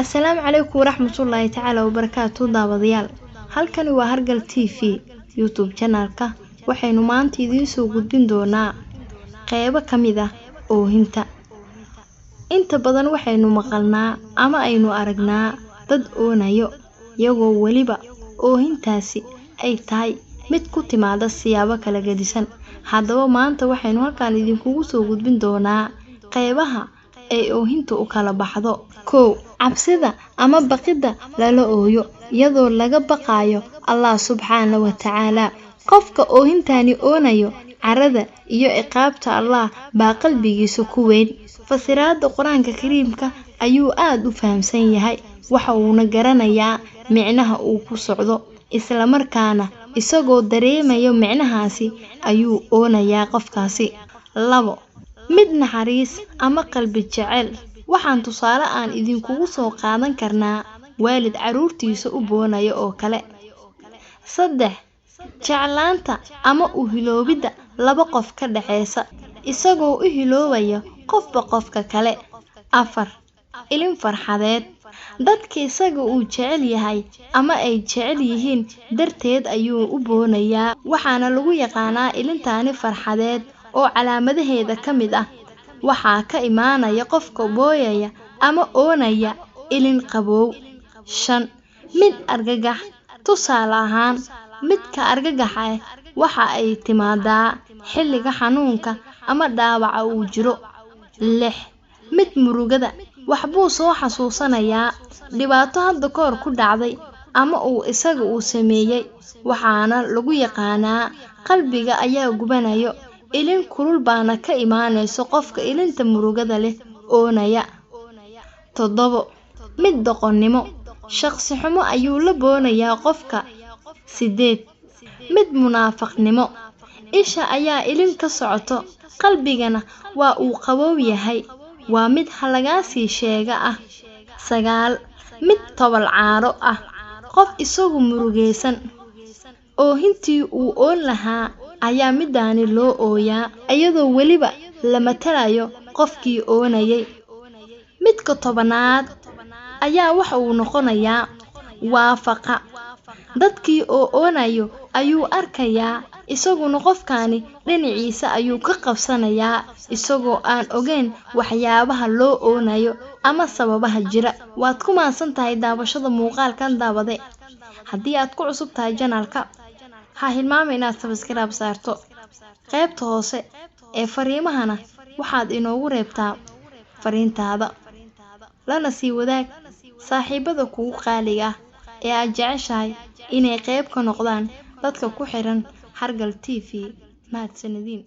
السلام عليكم ورحمة الله تعالى وبركاته داوديال halkani waa Hargal TV YouTube channelka waxaynu maanta idin soo gudbin doonaa qaybo kamid ah oohinta inta badan waxaynu maqalnaa ama aynu aragnaa dad oonayo iyagoo waliba oohintaasi ay tahay mid ku timaada siyaabo kala gedisan haddaba maanta waxaynu halkaan idinkugu soo gudbin doonaa qaybaha ay oohintu u kala baxdo cabsida ama baqida lala ooyo iyadoo laga baqayo Allah subhanahu wa ta'ala qofka oohintani oonayo carada iyo ciqaabta Allah baa qalbigiisa ku weyn fasiraada quraanka kariimka ayuu aad u fahamsan yahay waxa uu garanayaa micnaha uu ku socdo isla markaana isagoo dareemayo micnahaasi ayuu oonayaa qofkaasi mid naxariis ama qalbi jecel waxaan tusaale aan idinkugu soo qaadan karnaa waalid caruurtiisa u boonayo oo kale jeclaanta ama u hiloobida laba qof ka dhaxaysa isagoo u hiloobaya qofka kale ilin farxadeed dadka isaga uu jecel yahay ama ay jecel yihiin darteed ayuu u boonayaa waxaana lagu yaqaanaa ilintaani farxadeed oo calaamadaheeda kamid ah waxaa ka imaanaya qofka booyaya ama oonaya ilin qabow mid argagax tusaale ahaan midka argagaxa waxa ay timaadaa xilliga xanuunka ama dhaawaca uu jiro mid murugada waxbuu soo xasuusanayaa dhibaato hadda koor ku dhacday ama uu isaga uu sameeyay waxaana lagu yaqaanaa qalbiga ayaa gubanayo ilin kulul baana ka imaanayso qofka ilinta murugada leh oonaya mid doqonnimo shakhsi xumo ayuu la boonayaa qofka mid munaafaqnimo isha ayaa ilin ka socoto qalbigana waa uu qabow yahay waa mid halagaasi sheega ah mid tobol caaro ah qof isagu murugeysan oohintii uu oon lahaa ayaa midaani loo ooyaa iyadoo waliba la matalayo qofkii oonayay midka 10aad ayaa waxa uu noqonayaa waafaqa dadkii oo oonayo ayuu arkayaa isaguna qofkaani dhinaciisa ayuu ka qabsanayaa isagoo aan ogeyn waxyaabaha loo oonayo ama sababaha jira waad ku maadsantahay daawashada muuqaalkan daawade haddii aad ku cusub tahay channelka ha hilmaame inaad subscribe saarto qaybta hoose ee fariimahana waxaad inoogu reebtaa fariintaada lana sii wadaag saaxiibada kugu qaaliga ee aad jeceshahay inay qayb ka noqdaan dadka ku xiran Hargal TV mahadsanidin